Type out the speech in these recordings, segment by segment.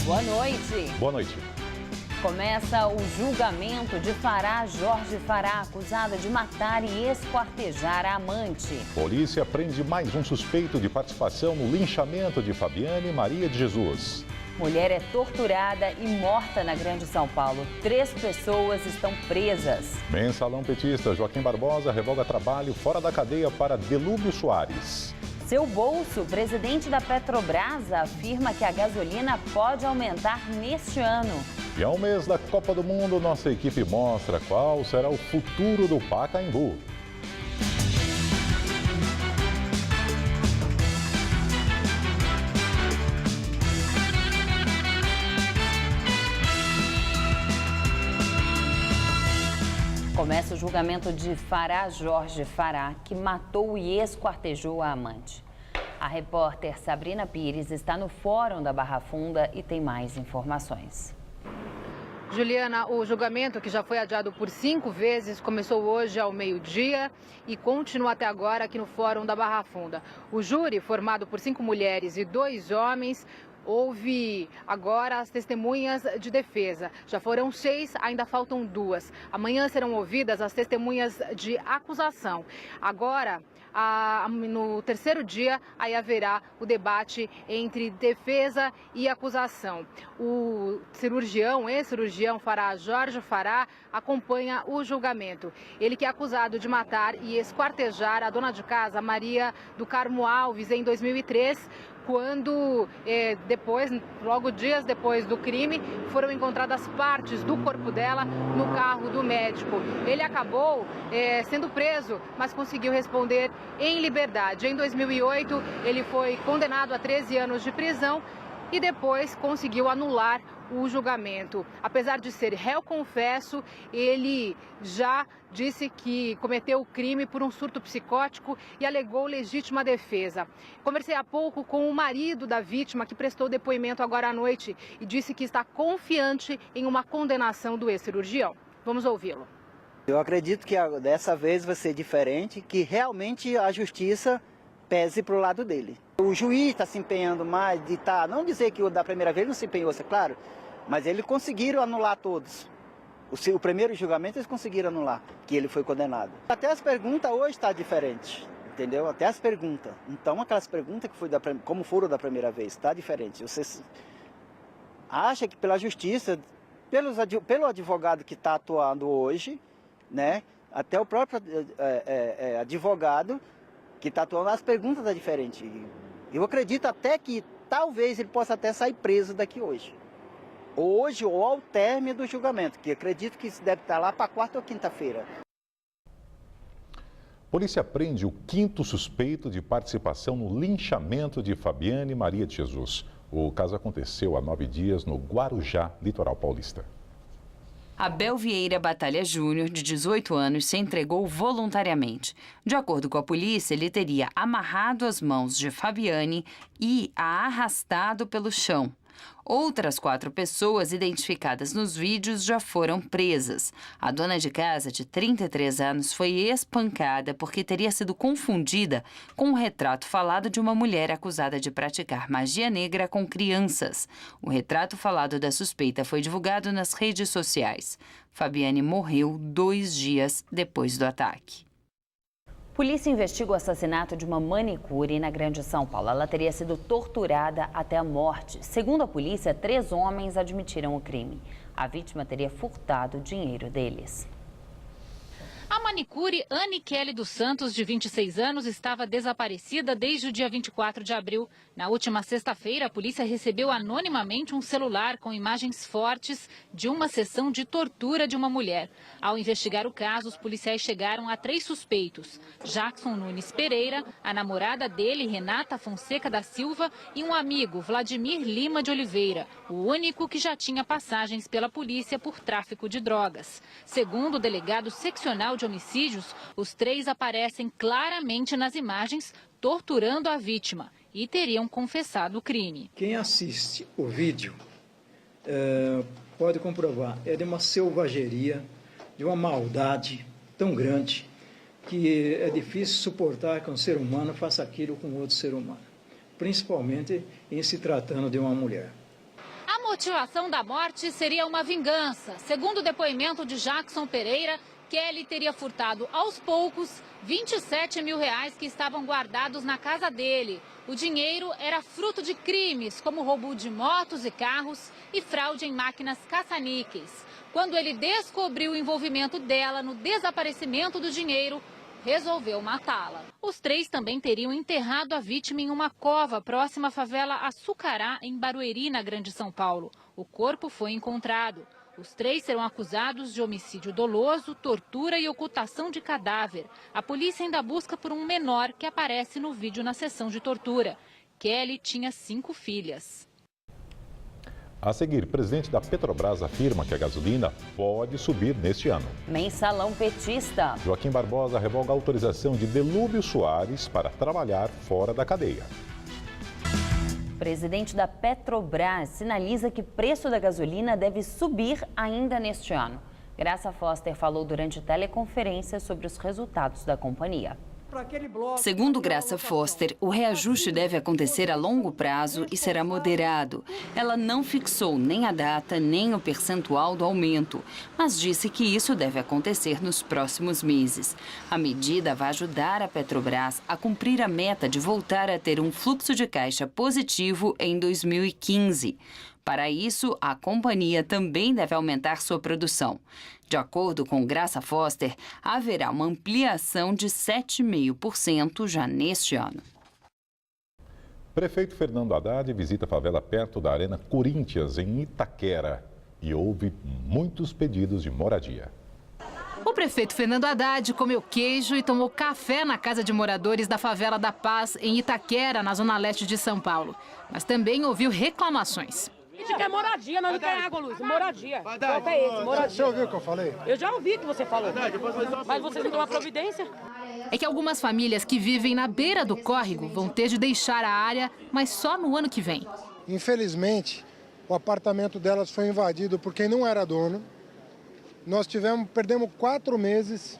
Boa noite. Boa noite. Começa o julgamento de Fará Jorge Fará, acusada de matar e esquartejar a amante. Polícia prende mais um suspeito de participação no linchamento de Fabiane Maria de Jesus. Mulher é torturada e morta na Grande São Paulo. 3 pessoas estão presas. Mensalão petista Joaquim Barbosa revoga trabalho fora da cadeia para Delúbio Soares. Seu bolso, o presidente da Petrobras afirma que a gasolina pode aumentar neste ano. E ao mês da Copa do Mundo, nossa equipe mostra qual será o futuro do Pacaembu. Começa o julgamento de Fará Jorge Fará, que matou e esquartejou a amante. A repórter Sabrina Pires está no Fórum da Barra Funda e tem mais informações. Juliana, o julgamento, que já foi adiado por 5 vezes, começou hoje ao meio-dia e continua até agora aqui no Fórum da Barra Funda. O júri, formado por 5 mulheres e 2 homens, ouve agora as testemunhas de defesa. Já foram 6, ainda faltam 2. Amanhã serão ouvidas as testemunhas de acusação. Agora, no terceiro dia, aí haverá o debate entre defesa e acusação. O ex-cirurgião Fará Jorge Fará, acompanha o julgamento. Ele que é acusado de matar e esquartejar a dona de casa, Maria do Carmo Alves, em 2003, quando logo dias depois do crime, foram encontradas partes do corpo dela no carro do médico. Ele acabou sendo preso, mas conseguiu responder em liberdade. Em 2008, ele foi condenado a 13 anos de prisão e depois conseguiu anular o julgamento. Apesar de ser réu confesso, ele já disse que cometeu o crime por um surto psicótico e alegou legítima defesa. Conversei há pouco com o marido da vítima, que prestou depoimento agora à noite e disse que está confiante em uma condenação do ex-cirurgião. Vamos ouvi-lo. Eu acredito que dessa vez vai ser diferente, que realmente a justiça pese para o lado dele. O juiz está se empenhando mais não dizer que o da primeira vez não se empenhou, é claro, mas eles conseguiram anular todos. O primeiro julgamento eles conseguiram anular, que ele foi condenado. Até as perguntas hoje estão diferentes, entendeu? Até as perguntas. Então aquelas perguntas que como foram da primeira vez, está diferente. Você acha que pela justiça, pelo advogado que está atuando hoje, né? Até o próprio advogado que está atuando, as perguntas estão diferentes. Eu acredito até que talvez ele possa até sair preso daqui hoje. Hoje ou ao término do julgamento, que acredito que isso deve estar lá para quarta ou quinta-feira. Polícia prende o 5º suspeito de participação no linchamento de Fabiane Maria de Jesus. O caso aconteceu há 9 dias no Guarujá, litoral paulista. Abel Vieira Batalha Júnior, de 18 anos, se entregou voluntariamente. De acordo com a polícia, ele teria amarrado as mãos de Fabiane e a arrastado pelo chão. Outras 4 pessoas identificadas nos vídeos já foram presas. A dona de casa, de 33 anos, foi espancada porque teria sido confundida com um retrato falado de uma mulher acusada de praticar magia negra com crianças. O retrato falado da suspeita foi divulgado nas redes sociais. Fabiane morreu 2 dias depois do ataque. Polícia investiga o assassinato de uma manicure na Grande São Paulo. Ela teria sido torturada até a morte. Segundo a polícia, 3 homens admitiram o crime. A vítima teria furtado o dinheiro deles. A manicure Anne Kelly dos Santos, de 26 anos, estava desaparecida desde o dia 24 de abril. Na última sexta-feira, a polícia recebeu anonimamente um celular com imagens fortes de uma sessão de tortura de uma mulher. Ao investigar o caso, os policiais chegaram a 3 suspeitos: Jackson Nunes Pereira, a namorada dele, Renata Fonseca da Silva, e um amigo, Vladimir Lima de Oliveira, o único que já tinha passagens pela polícia por tráfico de drogas. Segundo o delegado seccional de homicídios, os 3 aparecem claramente nas imagens torturando a vítima e teriam confessado o crime. Quem assiste o vídeo pode comprovar, é de uma selvageria, de uma maldade tão grande que é difícil suportar que um ser humano faça aquilo com outro ser humano, principalmente em se tratando de uma mulher. A motivação da morte seria uma vingança. Segundo o depoimento de Jackson Pereira, Kelly teria furtado aos poucos 27 mil reais que estavam guardados na casa dele. O dinheiro era fruto de crimes, como roubo de motos e carros e fraude em máquinas caça-níqueis. Quando ele descobriu o envolvimento dela no desaparecimento do dinheiro, resolveu matá-la. Os três também teriam enterrado a vítima em uma cova próxima à favela Açucará, em Barueri, na Grande São Paulo. O corpo foi encontrado. Os três serão acusados de homicídio doloso, tortura e ocultação de cadáver. A polícia ainda busca por um menor que aparece no vídeo na sessão de tortura. Kelly tinha 5 filhas. A seguir, presidente da Petrobras afirma que a gasolina pode subir neste ano. Mensalão petista. Joaquim Barbosa revoga a autorização de Delúbio Soares para trabalhar fora da cadeia. O presidente da Petrobras sinaliza que o preço da gasolina deve subir ainda neste ano. Graça Foster falou durante teleconferência sobre os resultados da companhia. Segundo Graça Foster, o reajuste deve acontecer a longo prazo e será moderado. Ela não fixou nem a data nem o percentual do aumento, mas disse que isso deve acontecer nos próximos meses. A medida vai ajudar a Petrobras a cumprir a meta de voltar a ter um fluxo de caixa positivo em 2015. Para isso, a companhia também deve aumentar sua produção. De acordo com Graça Foster, haverá uma ampliação de 7,5% já neste ano. Prefeito Fernando Haddad visita a favela perto da Arena Corinthians, em Itaquera, e houve muitos pedidos de moradia. O prefeito Fernando Haddad comeu queijo e tomou café na casa de moradores da favela da Paz, em Itaquera, na zona leste de São Paulo. Mas também ouviu reclamações. A gente quer moradia, nós não quer água, Luiz. Moradia. Falta esse, moradia. Você ouviu o que eu falei? Eu já ouvi o que você falou. Mas vocês não tomam providência? É que algumas famílias que vivem na beira do córrego vão ter de deixar a área, mas só no ano que vem. Infelizmente, o apartamento delas foi invadido por quem não era dono. Nós perdemos 4 meses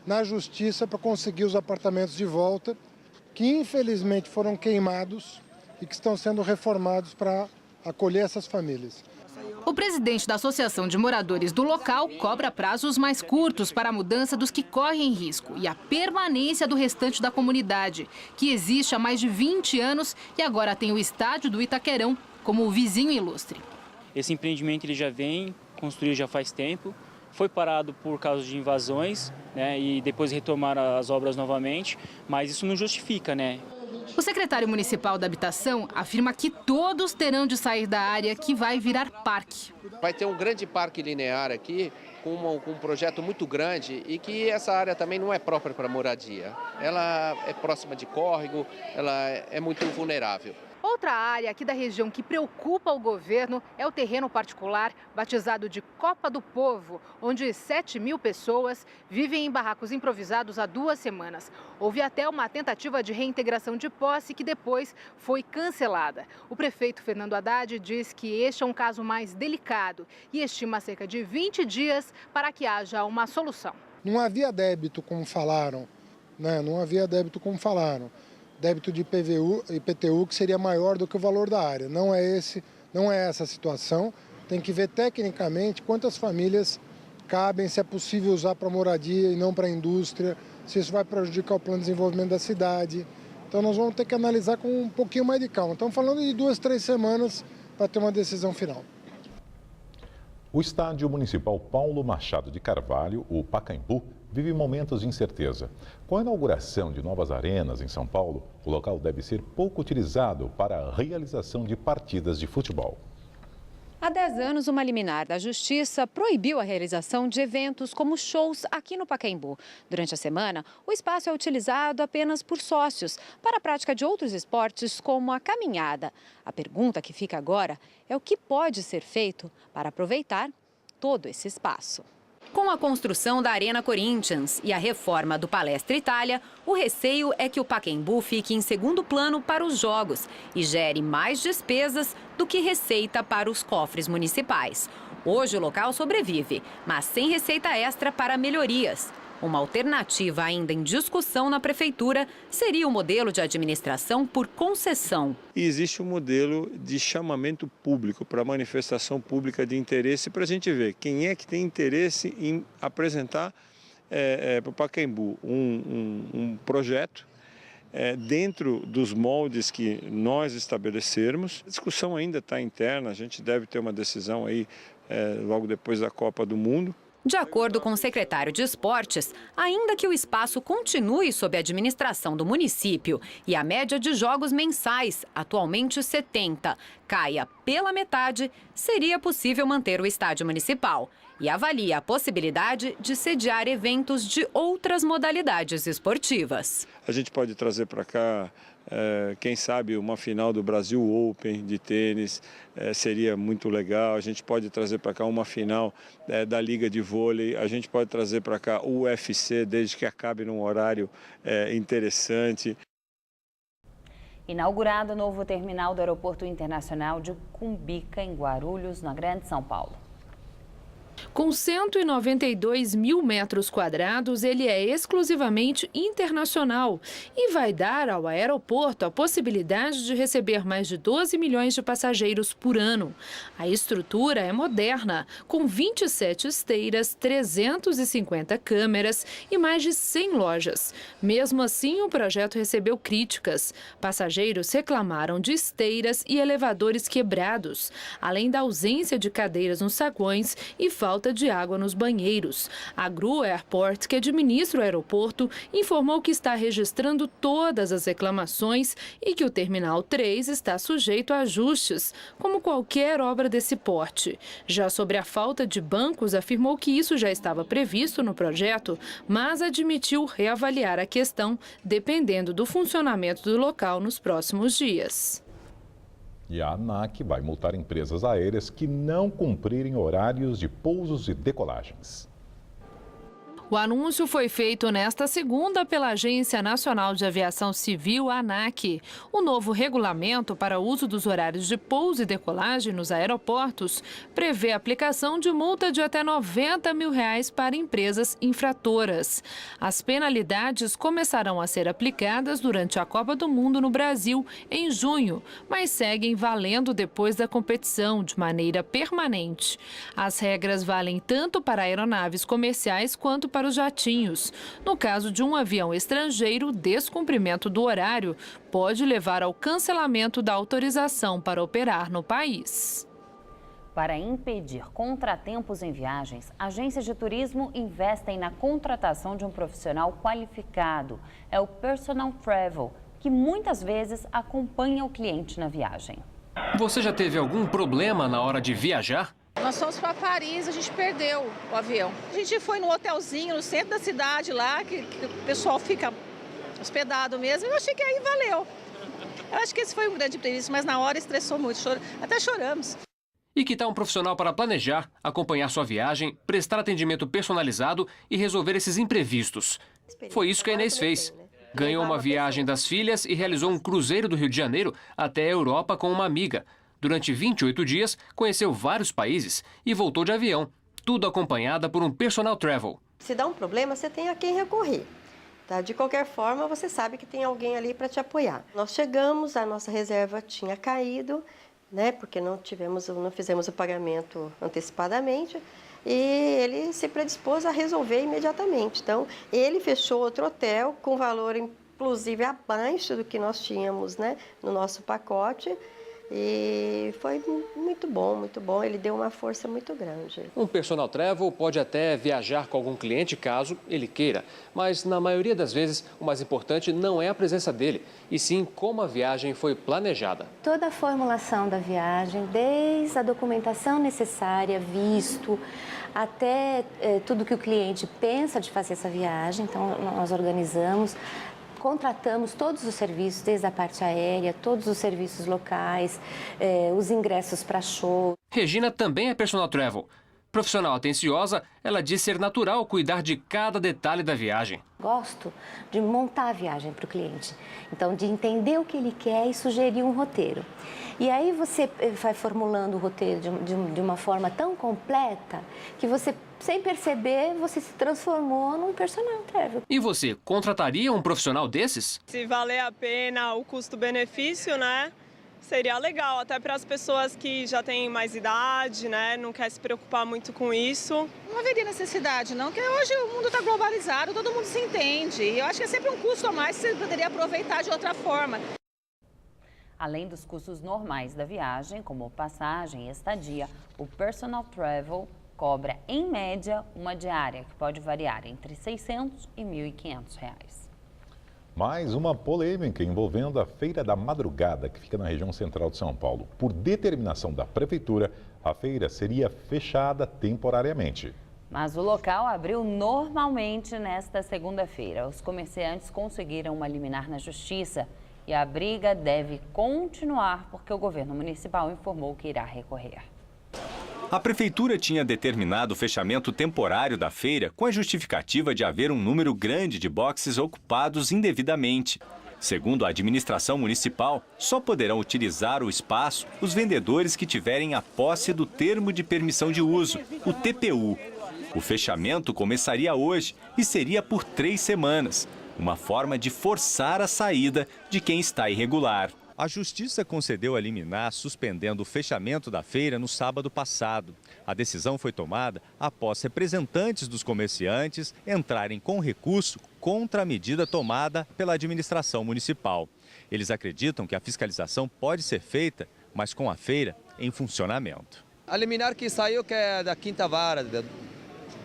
na justiça para conseguir os apartamentos de volta, que infelizmente foram queimados e que estão sendo reformados para acolher essas famílias. O presidente da Associação de Moradores do local cobra prazos mais curtos para a mudança dos que correm risco e a permanência do restante da comunidade, que existe há mais de 20 anos e agora tem o estádio do Itaquerão como o vizinho ilustre. Esse empreendimento ele já vem construído já faz tempo, foi parado por causa de invasões, né, e depois retomaram as obras novamente, mas isso não justifica, né? O secretário municipal da Habitação afirma que todos terão de sair da área que vai virar parque. Vai ter um grande parque linear aqui, com um projeto muito grande e que essa área também não é própria para moradia. Ela é próxima de córrego, ela é muito vulnerável. Outra área aqui da região que preocupa o governo é o terreno particular batizado de Copa do Povo, onde 7.000 pessoas vivem em barracos improvisados há 2 semanas. Houve até uma tentativa de reintegração de posse que depois foi cancelada. O prefeito Fernando Haddad diz que este é um caso mais delicado e estima cerca de 20 dias para que haja uma solução. Não havia débito, como falaram, né? Não havia débito, como falaram. Débito de IPTU que seria maior do que o valor da área. Não é essa a situação. Tem que ver tecnicamente quantas famílias cabem, se é possível usar para moradia e não para indústria, se isso vai prejudicar o plano de desenvolvimento da cidade. Então nós vamos ter que analisar com um pouquinho mais de calma. Estamos falando de 2, 3 semanas para ter uma decisão final. O Estádio Municipal Paulo Machado de Carvalho, o Pacaembu, vive momentos de incerteza. Com a inauguração de novas arenas em São Paulo, o local deve ser pouco utilizado para a realização de partidas de futebol. Há 10 anos, uma liminar da Justiça proibiu a realização de eventos como shows aqui no Pacaembu. Durante a semana, o espaço é utilizado apenas por sócios para a prática de outros esportes, como a caminhada. A pergunta que fica agora é o que pode ser feito para aproveitar todo esse espaço. Com a construção da Arena Corinthians e a reforma do Palestra Itália, o receio é que o Pacaembu fique em segundo plano para os jogos e gere mais despesas do que receita para os cofres municipais. Hoje o local sobrevive, mas sem receita extra para melhorias. Uma alternativa ainda em discussão na prefeitura seria o modelo de administração por concessão. E existe um modelo de chamamento público para manifestação pública de interesse para a gente ver quem é que tem interesse em apresentar para o Pacaembu um projeto dentro dos moldes que nós estabelecermos. A discussão ainda está interna, a gente deve ter uma decisão aí logo depois da Copa do Mundo. De acordo com o secretário de Esportes, ainda que o espaço continue sob a administração do município e a média de jogos mensais, atualmente 70, caia pela metade, seria possível manter o estádio municipal. E avalia a possibilidade de sediar eventos de outras modalidades esportivas. A gente pode trazer para cá, quem sabe, uma final do Brasil Open de tênis, seria muito legal. A gente pode trazer para cá uma final da Liga de Vôlei, a gente pode trazer para cá o UFC, desde que acabe num horário interessante. Inaugurado o novo terminal do Aeroporto Internacional de Cumbica, em Guarulhos, na Grande São Paulo. Com 192 mil metros quadrados, ele é exclusivamente internacional e vai dar ao aeroporto a possibilidade de receber mais de 12 milhões de passageiros por ano. A estrutura é moderna, com 27 esteiras, 350 câmeras e mais de 100 lojas. Mesmo assim, o projeto recebeu críticas. Passageiros reclamaram de esteiras e elevadores quebrados, além da ausência de cadeiras nos saguões e falta de água nos banheiros. A Gru Airport, que administra o aeroporto, informou que está registrando todas as reclamações e que o Terminal 3 está sujeito a ajustes, como qualquer obra desse porte. Já sobre a falta de bancos, afirmou que isso já estava previsto no projeto, mas admitiu reavaliar a questão, dependendo do funcionamento do local nos próximos dias. E a ANAC vai multar empresas aéreas que não cumprirem horários de pousos e decolagens. O anúncio foi feito nesta segunda pela Agência Nacional de Aviação Civil, ANAC. O novo regulamento para o uso dos horários de pouso e decolagem nos aeroportos prevê a aplicação de multa de até R$90 mil para empresas infratoras. As penalidades começarão a ser aplicadas durante a Copa do Mundo no Brasil, em junho, mas seguem valendo depois da competição, de maneira permanente. As regras valem tanto para aeronaves comerciais quanto para os jatinhos. No caso de um avião estrangeiro, o descumprimento do horário pode levar ao cancelamento da autorização para operar no país. Para impedir contratempos em viagens, agências de turismo investem na contratação de um profissional qualificado. É o Personal Travel, que muitas vezes acompanha o cliente na viagem. Você já teve algum problema na hora de viajar? Nós fomos para Paris, a gente perdeu o avião. A gente foi num hotelzinho no centro da cidade lá, que o pessoal fica hospedado mesmo. Eu achei que aí valeu. Eu acho que esse foi um grande imprevisto, mas na hora estressou muito, até choramos. E que tal um profissional para planejar, acompanhar sua viagem, prestar atendimento personalizado e resolver esses imprevistos? Foi isso que a Inês fez. Ganhou uma viagem das filhas e realizou um cruzeiro do Rio de Janeiro até a Europa com uma amiga. Durante 28 dias, conheceu vários países e voltou de avião, tudo acompanhada por um personal travel. Se dá um problema, você tem a quem recorrer. Tá? De qualquer forma, você sabe que tem alguém ali para te apoiar. Nós chegamos, a nossa reserva tinha caído, né, porque não fizemos o pagamento antecipadamente, e ele se predispôs a resolver imediatamente. Então, ele fechou outro hotel com valor inclusive abaixo do que nós tínhamos, né, no nosso pacote. E foi muito bom, ele deu uma força muito grande. Um personal travel pode até viajar com algum cliente caso ele queira, mas na maioria das vezes o mais importante não é a presença dele, e sim como a viagem foi planejada. Toda a formulação da viagem, desde a documentação necessária, visto, até tudo que o cliente pensa de fazer essa viagem, então nós organizamos. Contratamos todos os serviços, desde a parte aérea, todos os serviços locais, os ingressos para show. Regina também é personal travel. Profissional atenciosa, ela diz ser natural cuidar de cada detalhe da viagem. Gosto de montar a viagem para o cliente, então de entender o que ele quer e sugerir um roteiro. E aí você vai formulando o roteiro de uma forma tão completa que você, sem perceber, você se transformou num personal travel. E você, contrataria um profissional desses? Se valer a pena o custo-benefício, né? Seria legal, até para as pessoas que já têm mais idade, né? Não quer se preocupar muito com isso. Não haveria necessidade, não, porque hoje o mundo está globalizado, todo mundo se entende. E eu acho que é sempre um custo a mais que você poderia aproveitar de outra forma. Além dos custos normais da viagem, como passagem e estadia, o Personal Travel cobra, em média, uma diária que pode variar entre R$ 600 e R$ 1.500. Mais uma polêmica envolvendo a Feira da Madrugada, que fica na região central de São Paulo. Por determinação da Prefeitura, a feira seria fechada temporariamente. Mas o local abriu normalmente nesta segunda-feira. Os comerciantes conseguiram uma liminar na Justiça e a briga deve continuar porque o governo municipal informou que irá recorrer. A Prefeitura tinha determinado o fechamento temporário da feira com a justificativa de haver um número grande de boxes ocupados indevidamente. Segundo a administração municipal, só poderão utilizar o espaço os vendedores que tiverem a posse do termo de permissão de uso, o TPU. O fechamento começaria hoje e seria por 3 semanas, uma forma de forçar a saída de quem está irregular. A Justiça concedeu a liminar suspendendo o fechamento da feira no sábado passado. A decisão foi tomada após representantes dos comerciantes entrarem com recurso contra a medida tomada pela administração municipal. Eles acreditam que a fiscalização pode ser feita, mas com a feira em funcionamento. A liminar que saiu, que é da 5ª vara, da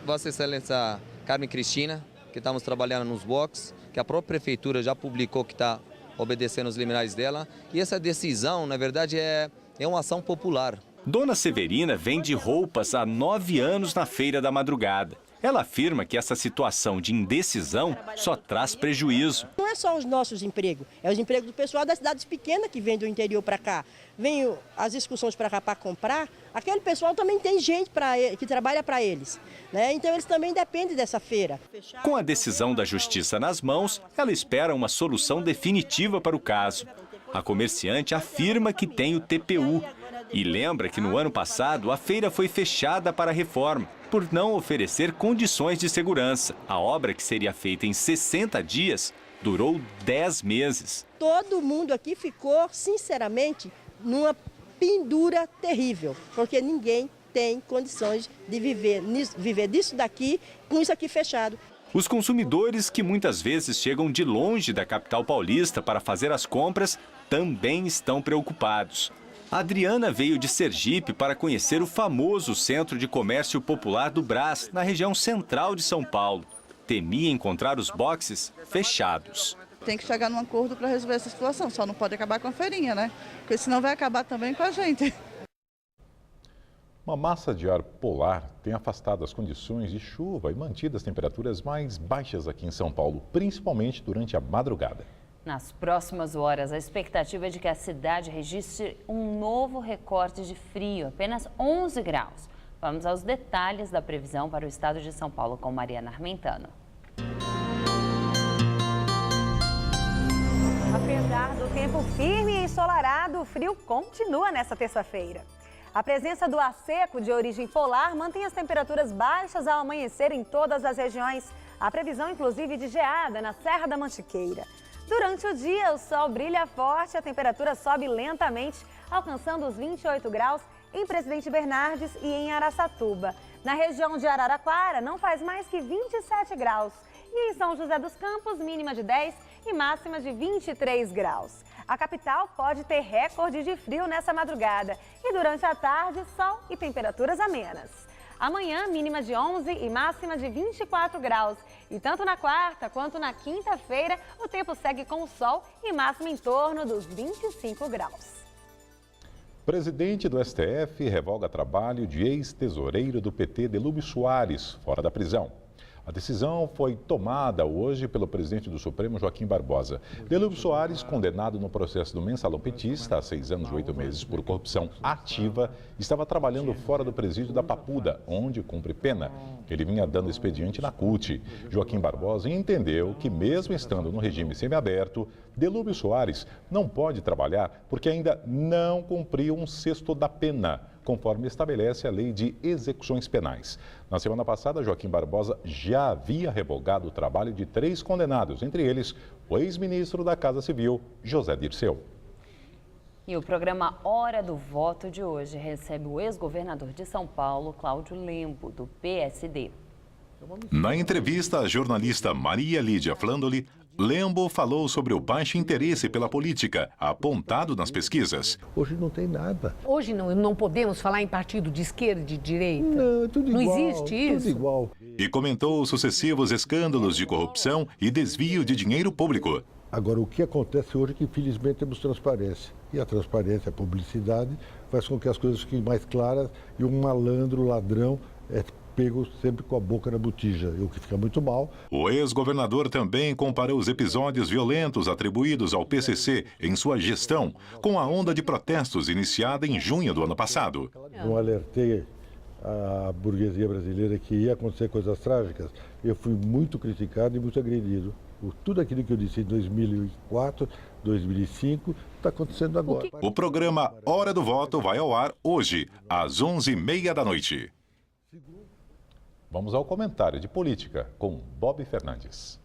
Vossa Excelência Carmen Cristina, que estamos trabalhando nos boxes, que a própria Prefeitura já publicou que está obedecendo os liminares dela. E essa decisão, na verdade, é uma ação popular. Dona Severina vende roupas há 9 anos na Feira da Madrugada. Ela afirma que essa situação de indecisão só traz prejuízo. Não é só os nossos empregos, é os empregos do pessoal das cidades pequenas que vem do interior para cá. Vem as excursões para cá para comprar, aquele pessoal também tem gente que trabalha para eles, né? Então eles também dependem dessa feira. Com a decisão da Justiça nas mãos, ela espera uma solução definitiva para o caso. A comerciante afirma que tem o TPU e lembra que no ano passado a feira foi fechada para reforma, por não oferecer condições de segurança. A obra, que seria feita em 60 dias, durou 10 meses. Todo mundo aqui ficou, sinceramente, numa pendura terrível, porque ninguém tem condições de viver disso daqui, com isso aqui fechado. Os consumidores, que muitas vezes chegam de longe da capital paulista para fazer as compras, também estão preocupados. A Adriana veio de Sergipe para conhecer o famoso Centro de Comércio Popular do Brás, na região central de São Paulo. Temia encontrar os boxes fechados. Tem que chegar num acordo para resolver essa situação, só não pode acabar com a feirinha, né? Porque senão vai acabar também com a gente. Uma massa de ar polar tem afastado as condições de chuva e mantido as temperaturas mais baixas aqui em São Paulo, principalmente durante a madrugada. Nas próximas horas, a expectativa é de que a cidade registre um novo recorde de frio, apenas 11 graus. Vamos aos detalhes da previsão para o estado de São Paulo com Mariana Armentano. Apesar do tempo firme e ensolarado, o frio continua nesta terça-feira. A presença do ar seco de origem polar mantém as temperaturas baixas ao amanhecer em todas as regiões. Há previsão, inclusive, de geada na Serra da Mantiqueira. Durante o dia, o sol brilha forte e a temperatura sobe lentamente, alcançando os 28 graus em Presidente Bernardes e em Araçatuba. Na região de Araraquara, não faz mais que 27 graus. E em São José dos Campos, mínima de 10 e máxima de 23 graus. A capital pode ter recorde de frio nessa madrugada e durante a tarde, sol e temperaturas amenas. Amanhã, mínima de 11 e máxima de 24 graus. E tanto na quarta quanto na quinta-feira, o tempo segue com o sol e máxima em torno dos 25 graus. Presidente do STF revoga trabalho de ex-tesoureiro do PT, Delúbio Soares, fora da prisão. A decisão foi tomada hoje pelo presidente do Supremo, Joaquim Barbosa. Delúbio Soares, condenado no processo do mensalão petista a 6 anos e 8 meses por corrupção ativa, estava trabalhando fora do presídio da Papuda, onde cumpre pena. Ele vinha dando expediente na CUT. Joaquim Barbosa entendeu que, mesmo estando no regime semiaberto, Delúbio Soares não pode trabalhar porque ainda não cumpriu 1/6 da pena, conforme estabelece a Lei de Execuções Penais. Na semana passada, Joaquim Barbosa já havia revogado o trabalho de 3 condenados, entre eles o ex-ministro da Casa Civil, José Dirceu. E o programa Hora do Voto de hoje recebe o ex-governador de São Paulo, Cláudio Lembo, do PSD. Na entrevista à jornalista Maria Lídia Flandoli, Lembo falou sobre o baixo interesse pela política, apontado nas pesquisas. Hoje não tem nada. Hoje não podemos falar em partido de esquerda e de direita. Não, tudo igual. Não existe isso. Tudo igual. E comentou os sucessivos escândalos de corrupção e desvio de dinheiro público. Agora, o que acontece hoje é que, infelizmente, temos transparência. E a transparência, a publicidade, faz com que as coisas fiquem mais claras e um malandro, ladrão, é pego sempre com a boca na botija, o que fica muito mal. O ex-governador também comparou os episódios violentos atribuídos ao PCC em sua gestão com a onda de protestos iniciada em junho do ano passado. Eu alertei a burguesia brasileira que ia acontecer coisas trágicas. Eu fui muito criticado e muito agredido. Tudo aquilo que eu disse em 2004, 2005, está acontecendo agora. O programa Hora do Voto vai ao ar hoje, às 11h30 da noite. Vamos ao comentário de política com Bob Fernandes.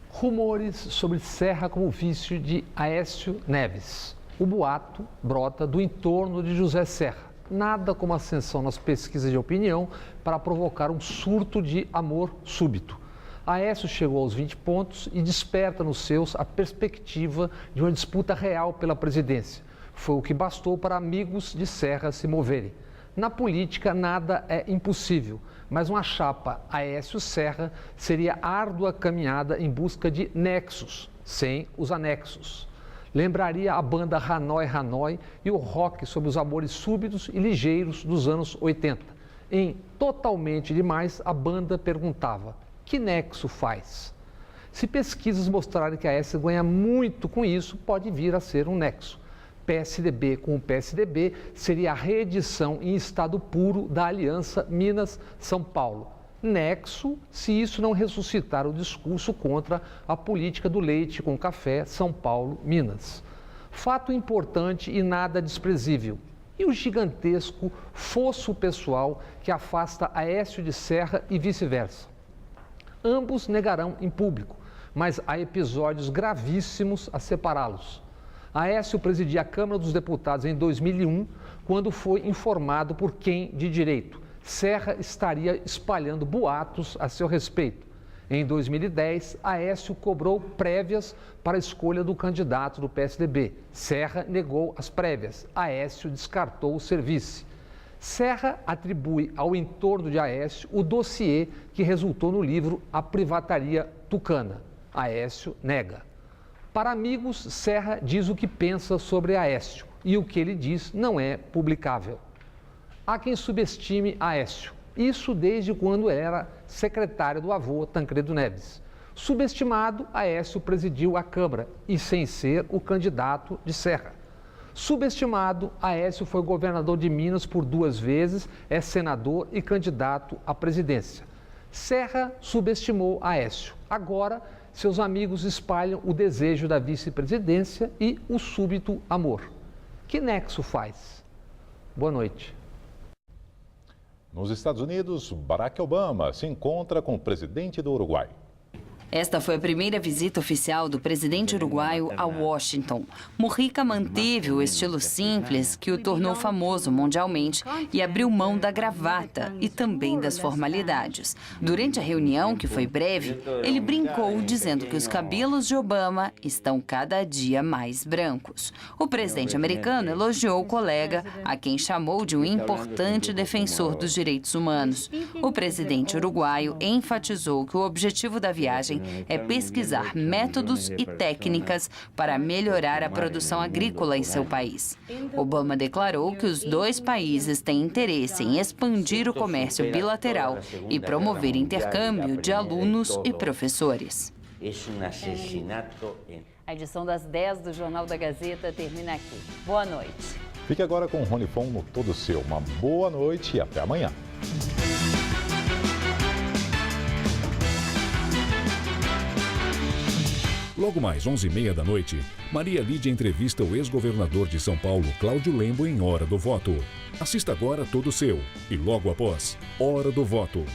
Rumores sobre Serra como vice de Aécio Neves. O boato brota do entorno de José Serra. Nada como ascensão nas pesquisas de opinião para provocar um surto de amor súbito. Aécio chegou aos 20 pontos e desperta nos seus a perspectiva de uma disputa real pela presidência. Foi o que bastou para amigos de Serra se moverem. Na política, nada é impossível, mas uma chapa Aécio Serra seria árdua caminhada em busca de nexos, sem os anexos. Lembraria a banda Hanoi Hanoi e o rock sobre os amores súbitos e ligeiros dos anos 80. Em Totalmente Demais, a banda perguntava: que nexo faz? Se pesquisas mostrarem que a Aécio ganha muito com isso, pode vir a ser um nexo. PSDB com o PSDB seria a reedição em estado puro da aliança Minas-São Paulo. Nexo, se isso não ressuscitar o discurso contra a política do leite com café São Paulo-Minas. Fato importante e nada desprezível. E o gigantesco fosso pessoal que afasta Aécio de Serra e vice-versa. Ambos negarão em público, mas há episódios gravíssimos a separá-los. Aécio presidia a Câmara dos Deputados em 2001, quando foi informado por quem de direito. Serra estaria espalhando boatos a seu respeito. Em 2010, Aécio cobrou prévias para a escolha do candidato do PSDB. Serra negou as prévias. Aécio descartou o serviço. Serra atribui ao entorno de Aécio o dossiê que resultou no livro A Privataria Tucana. Aécio nega. Para amigos, Serra diz o que pensa sobre Aécio e o que ele diz não é publicável. Há quem subestime Aécio, isso desde quando era secretário do avô Tancredo Neves. Subestimado, Aécio presidiu a Câmara e sem ser o candidato de Serra. Subestimado, Aécio foi governador de Minas por 2 vezes, é senador e candidato à presidência. Serra subestimou Aécio. Agora, seus amigos espalham o desejo da vice-presidência e o súbito amor. Que nexo faz? Boa noite. Nos Estados Unidos, Barack Obama se encontra com o presidente do Uruguai. Esta foi a primeira visita oficial do presidente uruguaio a Washington. Mujica manteve o estilo simples que o tornou famoso mundialmente e abriu mão da gravata e também das formalidades. Durante a reunião, que foi breve, ele brincou dizendo que os cabelos de Obama estão cada dia mais brancos. O presidente americano elogiou o colega, a quem chamou de um importante defensor dos direitos humanos. O presidente uruguaio enfatizou que o objetivo da viagem é pesquisar métodos e técnicas para melhorar a produção agrícola em seu país. Obama declarou que os dois países têm interesse em expandir o comércio bilateral e promover intercâmbio de alunos e professores. A edição das 10 do Jornal da Gazeta termina aqui. Boa noite. Fique agora com o Rony Fon no Todo Seu. Uma boa noite e até amanhã. Logo mais 11h30 da noite, Maria Lídia entrevista o ex-governador de São Paulo, Cláudio Lembo, em Hora do Voto. Assista agora Todo Seu e logo após, Hora do Voto.